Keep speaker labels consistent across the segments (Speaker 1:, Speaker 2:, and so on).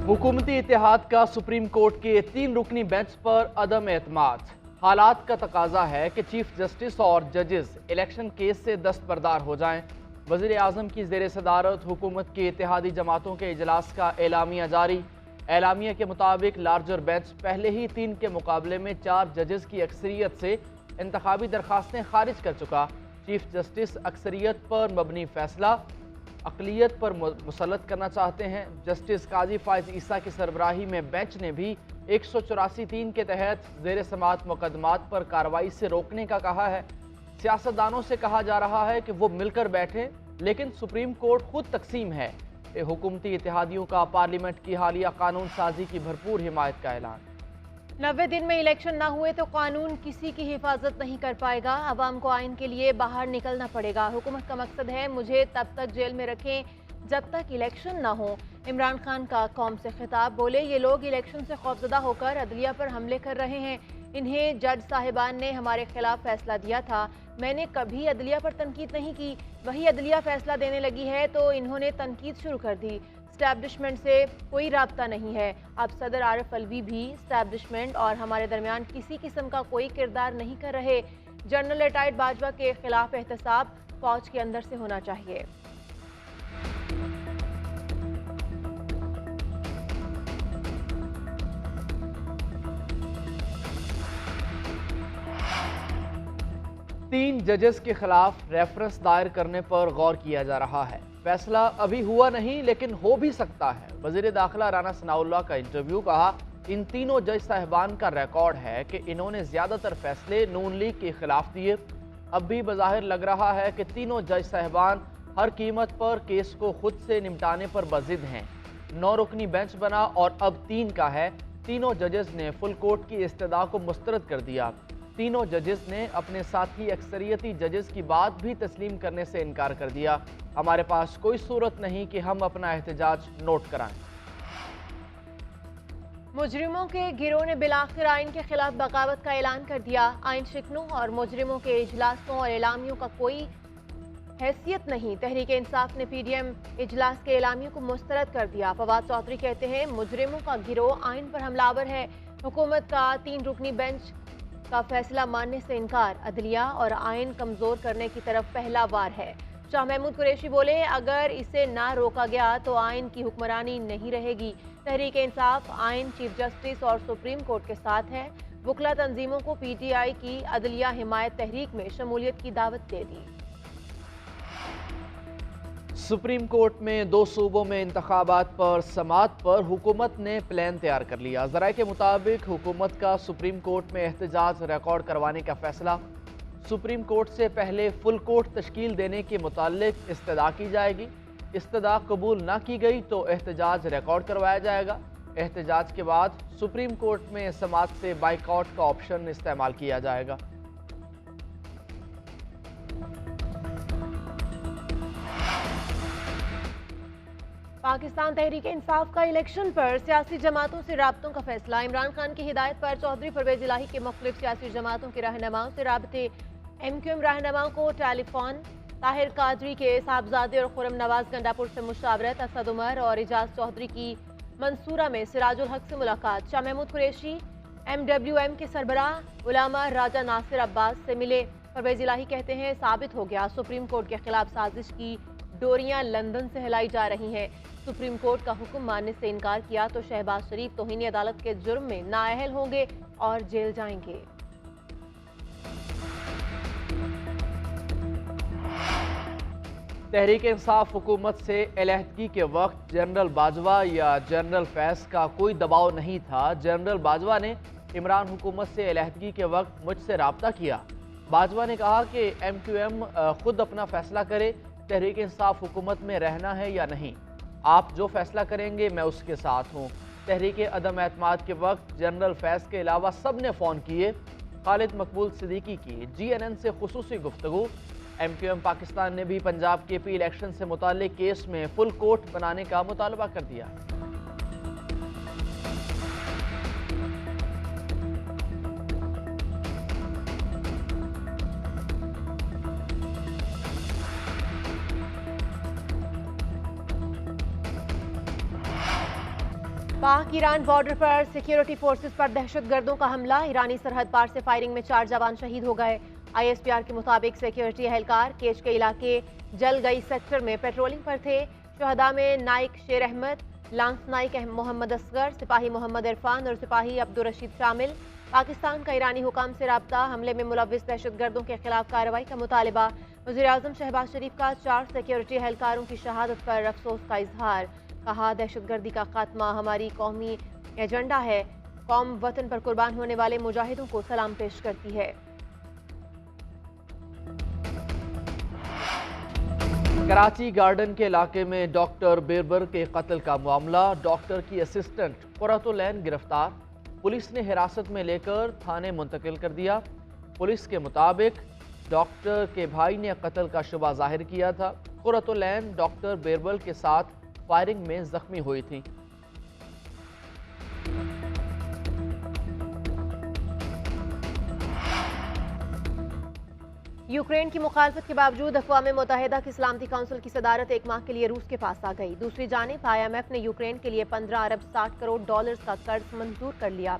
Speaker 1: हुकूमती इत्तेहाद का supreme court के 3 रुकनी बेंच पर अदम एतमाद। हालात का तकाजा है कि चीफ जस्टिस और जजेस इलेक्शन केस से दस्तबरदार हो जाएं। वज़ीर आज़म की ज़ेर सदारत हुकूमत की इत्तेहादी जमातों के इजलास का एलामिया जारी। एलामिया के मुताबिक लार्जर बेंच पहले ही 3 के मुकाबले में 4 जजेस की अक्सरियत से इंतखाबी दरखास्तें खारिज कर चुका। चीफ जस्टिस अक्सरियत पर मबनी फैसला अक़लियत पर मुसल्लत करना चाहते हैं। जस्टिस काजी फायज ईसा की सरबराही में बेंच ने भी 184(3) के तहत ज़ेर समाअत मुकदमात पर कार्रवाई से रोकने का कहा है। सियासतदानों से कहा जा रहा है कि वो मिलकर बैठें, लेकिन सुप्रीम कोर्ट खुद तकसीम है। हुकूमती इत्तेहादियों का पार्लियामेंट की हालिया कानून साजी की भरपूर हिमायत का ऐलान।
Speaker 2: 90 दिन में इलेक्शन ना हुए तो कानून किसी की हिफाजत नहीं कर पाएगा। अवाम को आइन के लिए बाहर निकलना पड़ेगा। हुकूमत का मकसद है मुझे तब तक जेल में रखें जब तक इलेक्शन ना हो। इमरान खान का कौम से खिताब। बोले, ये लोग इलेक्शन से खौफजदा होकर अदलिया पर हमले कर रहे हैं। इन्हें जज साहिबान ने हमारे खिलाफ फैसला दिया था। मैंने कभी अदलिया पर तनकीद नहीं की। वही अदलिया फैसला देने लगी है तो इन्होंने तनकीद शुरू कर दी। स्टैब्लिशमेंट से कोई राब्ता नहीं है। अब सदर आरिफ अलवी भी स्टैब्लिशमेंट और हमारे दरमियान किसी किस्म का कोई किरदार नहीं कर रहे। जनरल रिटायर्ड बाजवा के खिलाफ एहतसाब फौज के अंदर से होना चाहिए।
Speaker 1: तीन जजेस के खिलाफ रेफरेंस दायर करने पर गौर किया जा रहा है। फैसला अभी हुआ नहीं, लेकिन हो भी सकता है। वजीर दाखिला राना सनाउल्लाह का इंटरव्यू। कहा, इन तीनों जज साहिबान का रिकॉर्ड है कि इन्होंने ज्यादातर फैसले नून लीग के खिलाफ दिए। अब भी बज़ाहिर लग रहा है कि तीनों जज साहिबान हर कीमत पर केस को खुद से निपटाने पर बजिद हैं। 9 रुकनी बेंच बना और अब 3 का है। तीनों जजेस ने फुल कोर्ट की इस्तदा को मुस्तरद कर दिया। तीनों जजेस ने अपने साथी अक्सरियती जजेस की बात भी तस्लीम करने से इनकार कर दिया। हमारे पास कोई सूरत नहीं कि हम अपना एहतजाज नोट कराएं।
Speaker 2: मुजरिमों के गिरोह ने बिलाखिर आइन के खिलाफ बगावत का ऐलान कर दिया। आइन शिकनों और मुजरिमों के इजलासों और एलामियों का कोई हैसियत नहीं। तहरीक इंसाफ ने PDM इजलास के एलामियों को मुस्तरद कर दिया। फवाद चौधरी कहते हैं, मुजरिमों का गिरोह आइन पर हमलावर है। हुकूमत का 3 रुकनी बेंच का फैसला मानने से इनकार अदलिया और आइन कमजोर करने की तरफ पहला वार है। शाह महमूद कुरैशी बोले, अगर इसे ना रोका गया तो आइन की हुक्मरानी नहीं रहेगी। तहरीक इंसाफ आइन, चीफ जस्टिस और सुप्रीम कोर्ट के साथ है। वकला तंजीमों को PTI की अदलिया हिमायत तहरीक में शमूलियत की दावत दे दी।
Speaker 1: सुप्रीम कोर्ट में 2 सूबों में इंतखाबात पर समाअत पर हुकूमत ने प्लान तैयार कर लिया। ज़राए के मुताबिक हुकूमत का सुप्रीम कोर्ट में एहतजाज रिकॉर्ड करवाने का फैसला। सुप्रीम कोर्ट से पहले फुल कोर्ट तश्कील देने के मुतालिक इस्तदा की जाएगी। इस्तदा कबूल ना की गई तो एहतजाज रिकॉर्ड करवाया जाएगा। एहतजाज के बाद सुप्रीम कोर्ट में समाअत से बाइकआउट का ऑप्शन इस्तेमाल किया जाएगा।
Speaker 2: पाकिस्तान तहरीक इंसाफ का इलेक्शन पर सियासी जमातों से राब्तों का फैसला। इमरान खान की हिदायत पर चौधरी परवेज इलाही के मुख्तलिफ सियासी जमातों के रहनुमाओं से राबते। MQM रहनुमाओं को टेलीफोन। ताहिर कादरी के साहबजादे और खुरम नवाज गंडापुर से मुशावरत। असद उमर और इजाज चौधरी की मंसूरा में सिराजुल हक से मुलाकात। शाह महमूद कुरैशी MWM के सरबराह उलामा राजा नासिर अब्बास से मिले। परवेज इलाही कहते हैं, साबित हो गया सुप्रीम कोर्ट के खिलाफ साजिश की डोरियां लंदन से हिलाई जा रही हैं। सुप्रीम कोर्ट का हुक्म मानने से इनकार किया तो शहबाज शरीफ तौहीन अदालत के जुर्म में नाअहल होंगे और जेल जाएंगे।
Speaker 1: तहरीक इंसाफ हुकूमत से अलहदगी के वक्त जनरल बाजवा या जनरल फैज का कोई दबाव नहीं था। जनरल बाजवा ने इमरान हुकूमत से अलहदगी के वक्त मुझसे राब्ता किया। बाजवा ने कहा कि MQM खुद अपना फैसला करे, तहरीक इंसाफ हुकूमत में रहना है या नहीं। आप जो फैसला करेंगे मैं उसके साथ हूँ। तहरीक अदम एतमाद के वक्त जनरल फैज के अलावा सब ने फ़ोन किए। खालिद मकबूल सिद्दीकी की GNN से खुसूसी गुफ्तगू। MQM पाकिस्तान ने भी पंजाब KP इलेक्शन से मुताल्लिक केस में फुल कोर्ट बनाने का मुतालबा कर दिया।
Speaker 2: पाक ईरान बॉर्डर पर सिक्योरिटी फोर्सेस पर दहशतगर्दों का हमला। ईरानी सरहद पार से फायरिंग में 4 जवान शहीद हो गए। ISPR के मुताबिक सिक्योरिटी एहलकार केच के इलाके जल गई सेक्टर में पेट्रोलिंग पर थे। शहदा में नाइक शेर अहमद, लांस नाइक मोहम्मद असगर, सिपाही मोहम्मद इरफान और सिपाही अब्दुल रशीद शामिल। पाकिस्तान का ईरानी हुकाम से राब्ता। हमले में मुलविस दहशतगर्दों के खिलाफ कार्रवाई का मुतालबा। वज़ीर-ए-आज़म शहबाज शरीफ का 4 सिक्योरिटी एहलकारों की शहादत पर अफसोस का इजहार। कहा, दहशतगर्दी का खात्मा हमारी कौमी एजेंडा है। कौम वतन पर कुर्बान होने वाले मुजाहिदों को सलाम पेश करती है।
Speaker 1: कराची गार्डन के इलाके में डॉक्टर बेरबर के कत्ल का मामला। डॉक्टर की असिस्टेंट कुर्रतुल ऐन गिरफ्तार। पुलिस ने हिरासत में लेकर थाने मुंतकिल कर दिया। पुलिस के मुताबिक डॉक्टर के भाई ने कत्ल का शुबा जाहिर किया था। कुर्रतुल ऐन डॉक्टर बेरबल के साथ फायरिंग में जख्मी हुई थी।
Speaker 2: यूक्रेन की मुखालफत के बावजूद अक़वाम मुत्तहिदा की सलामती काउंसिल की सदारत एक माह के लिए रूस के पास आ गई। दूसरी जानिब IMF ने यूक्रेन के लिए 15 अरब 60 करोड़ डॉलर्स का कर्ज मंजूर कर लिया।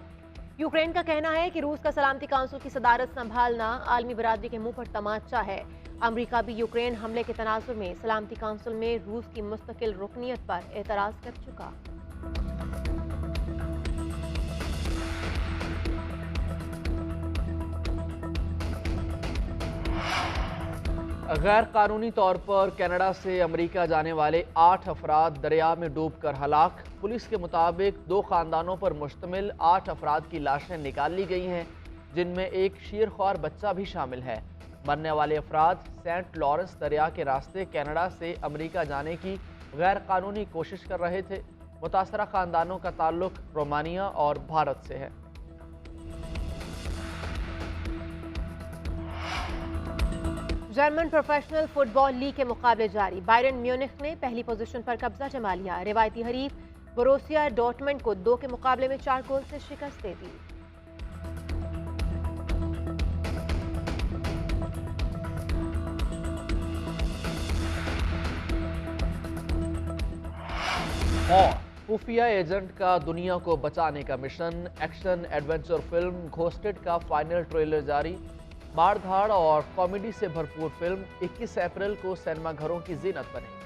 Speaker 2: यूक्रेन का कहना है कि रूस का सलामती काउंसिल की सदारत संभालना आलमी बरादरी के मुंह पर तमाचा है। अमरीका भी यूक्रेन हमले के तनाजुर में सलामती काउंसिल में रूस की मुस्तकिल रुकनीत पर एतराज़ कर चुका।
Speaker 1: गैर कानूनी तौर पर कनाडा से अमेरिका जाने वाले 8 अफराद दरिया में डूबकर हलाक। पुलिस के मुताबिक 2 खानदानों पर मुश्तमिल 8 अफराद की लाशें निकाल ली गई हैं, जिनमें एक शीरख्वार बच्चा भी शामिल है। मरने वाले अफराद सेंट लॉरेंस दरिया के रास्ते कनाडा से अमेरिका जाने की गैर कानूनी कोशिश कर रहे थे। मुतासरा खानदानों का ताल्लुक रोमानिया और भारत से है।
Speaker 2: जर्मन प्रोफेशनल फुटबॉल लीग के मुकाबले जारी। बायरन म्यूनिख ने पहली पोजीशन पर कब्जा जमा लिया। रिवायती हरीफ बोरुसिया डॉर्टमुंड को 2 के मुकाबले में 4 गोल से शिकस्त दे दी।
Speaker 1: और खुफिया एजेंट का दुनिया को बचाने का mission. Action adventure film ghosted का फाइनल ट्रेलर जारी। मार धाड़ और कॉमेडी से भरपूर फिल्म 21 अप्रैल को सिनेमा घरों की जीनत बनेगी।